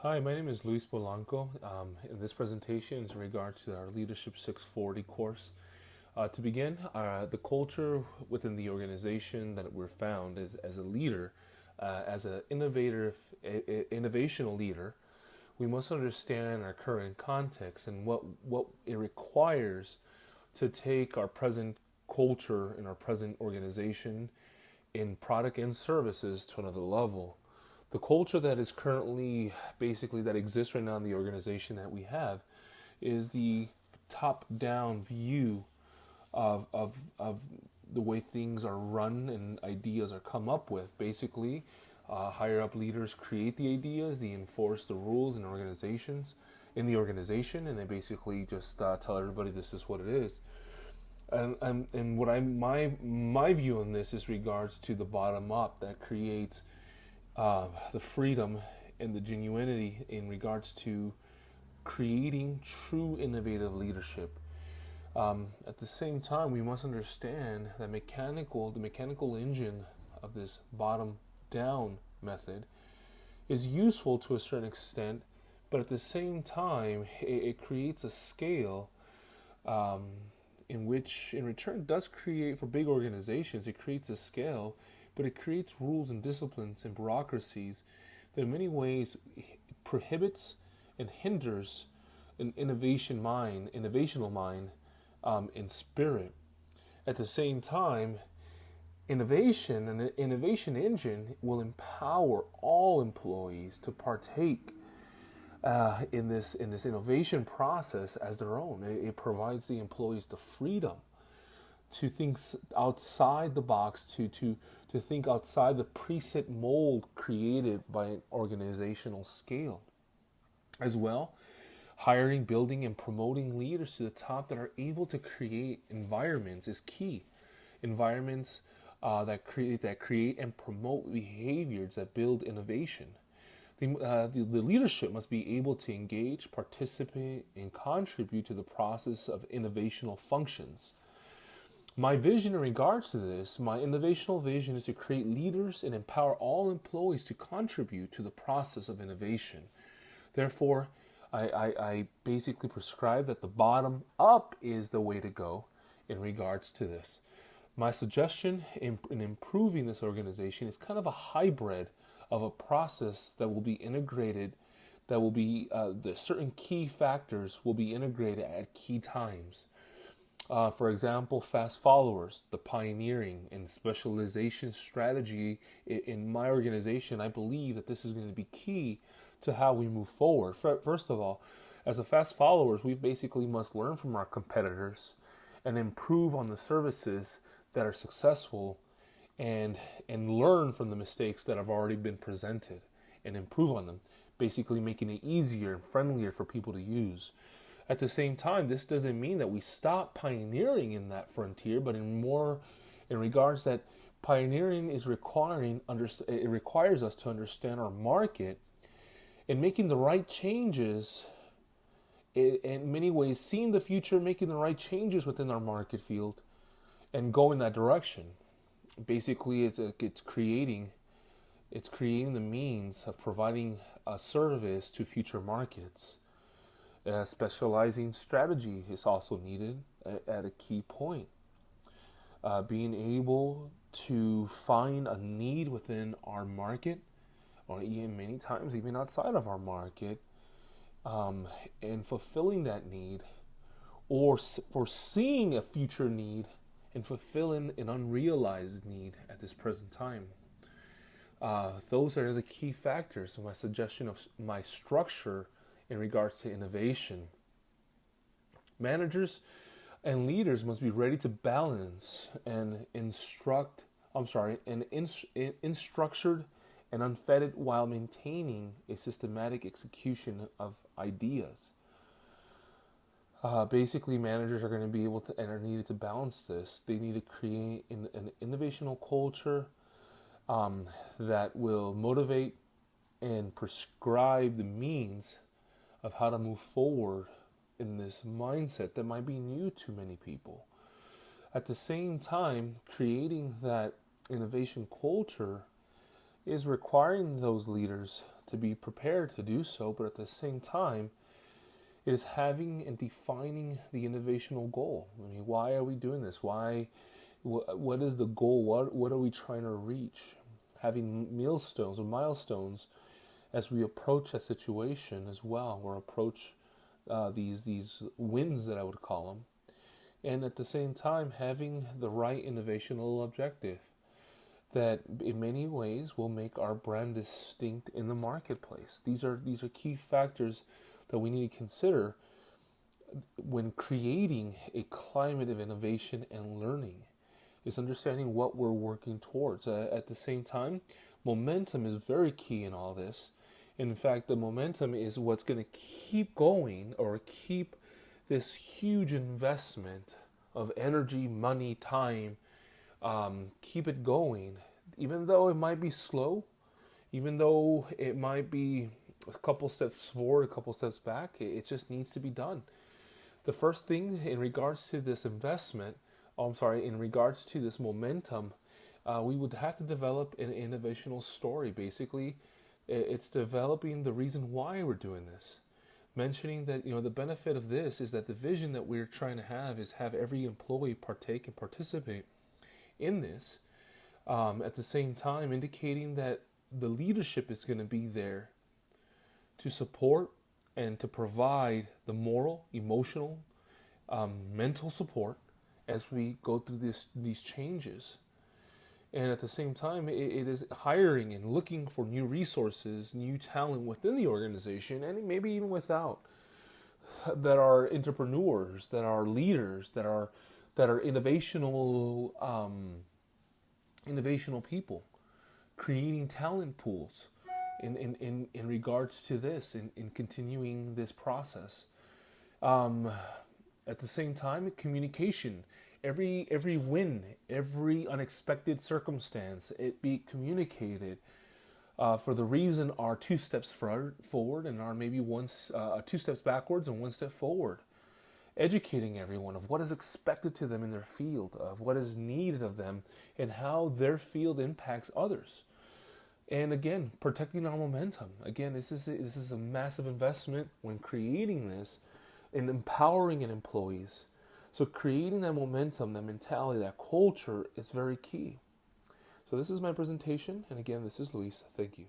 Hi, my name is Luis Polanco. In this presentation is in regards to our Leadership 640 course. To begin, the culture within the organization that we're found is as a leader, as an innovational leader, we must understand our current context and what it requires to take our present culture and our present organization in product and services to another level. The culture that is currently basically that exists right now in the organization that we have is the top down view of the way things are run and ideas are come up with. Basically, higher up leaders create the ideas, they enforce the rules and organizations in the organization, and they basically just tell everybody this is what it is. And what my view on this is regards to the bottom up that creates the freedom and the genuinity in regards to creating true innovative leadership. At the same time, we must understand that the mechanical engine of this bottom down method is useful to a certain extent, but at the same time, it creates a scale um, in which, in return, does create for big organizations, it creates a scale, but it creates rules and disciplines and bureaucracies that in many ways prohibits and hinders an innovational mind in spirit. At the same time, innovation and the innovation engine will empower all employees to partake in this innovation process as their own. It provides the employees the freedom to think outside the box, to think outside the preset mold created by an organizational scale. As well, hiring, building, and promoting leaders to the top that are able to create environments is key. Environments that create and promote behaviors that build innovation. The leadership must be able to engage, participate, and contribute to the process of innovational functions. My vision in regards to this, my innovational vision is to create leaders and empower all employees to contribute to the process of innovation. Therefore, I basically prescribe that the bottom up is the way to go in regards to this. My suggestion in improving this organization is kind of a hybrid of a process that will be integrated, that will be the certain key factors will be integrated at key times. For example, fast followers, the pioneering and specialization strategy in my organization, I believe that this is going to be key to how we move forward. First of all, as a fast followers, we basically must learn from our competitors and improve on the services that are successful and learn from the mistakes that have already been presented and improve on them, basically making it easier and friendlier for people to use. At the same time, this doesn't mean that we stop pioneering in that frontier, but in regards that pioneering is it requires us to understand our market and making the right changes in many ways, seeing the future, making the right changes within our market field and go in that direction. Basically, it's creating the means of providing a service to future markets. Specializing strategy is also needed at a key point. Being able to find a need within our market, or even many times even outside of our market, and fulfilling that need, or foreseeing a future need and fulfilling an unrealized need at this present time. Those are the key factors of my suggestion of my structure in regards to innovation. Managers and leaders must be ready to balance and instructured and unfettered while maintaining a systematic execution of ideas. Basically, managers are going to be able to and are needed to balance this. They need to create an innovational culture that will motivate and prescribe the means of how to move forward in this mindset that might be new to many people. At the same time, creating that innovation culture is requiring those leaders to be prepared to do so, but at the same time, it is having and defining the innovational goal. I mean, why are we doing this? Why? What is the goal? What are we trying to reach? Having milestones or milestones as we approach a situation as well, or approach these wins that I would call them, and at the same time having the right innovational objective that in many ways will make our brand distinct in the marketplace. These are key factors that we need to consider when creating a climate of innovation and learning, is understanding what we're working towards. At the same time, momentum is very key in all this. In fact, the momentum is what's going to keep going, or keep this huge investment of energy, money, time, keep it going, even though it might be slow, even though it might be a couple steps forward, a couple steps back. It just needs to be done. The first thing in regards to this investment, in regards to this momentum, we would have to develop an innovational story. Basically, it's developing the reason why we're doing this. Mentioning that, the benefit of this is that the vision that we're trying to have is have every employee partake and participate in this. At the same time, indicating that the leadership is going to be there to support and to provide the moral, emotional, mental support as we go through these changes. And at the same time, it is hiring and looking for new resources, new talent within the organization, and maybe even without, that are entrepreneurs, that are leaders, that are innovational people, creating talent pools in regards to this, in continuing this process. At the same time, communication. Every win, every unexpected circumstance, it be communicated for the reason are 2 steps forward and are maybe 2 steps backwards and 1 step forward. Educating everyone of what is expected to them in their field, of what is needed of them, and how their field impacts others. And again, protecting our momentum. Again, this is a massive investment when creating this and empowering employees. So creating that momentum, that mentality, that culture is very key. So this is my presentation. And again, this is Luis. Thank you.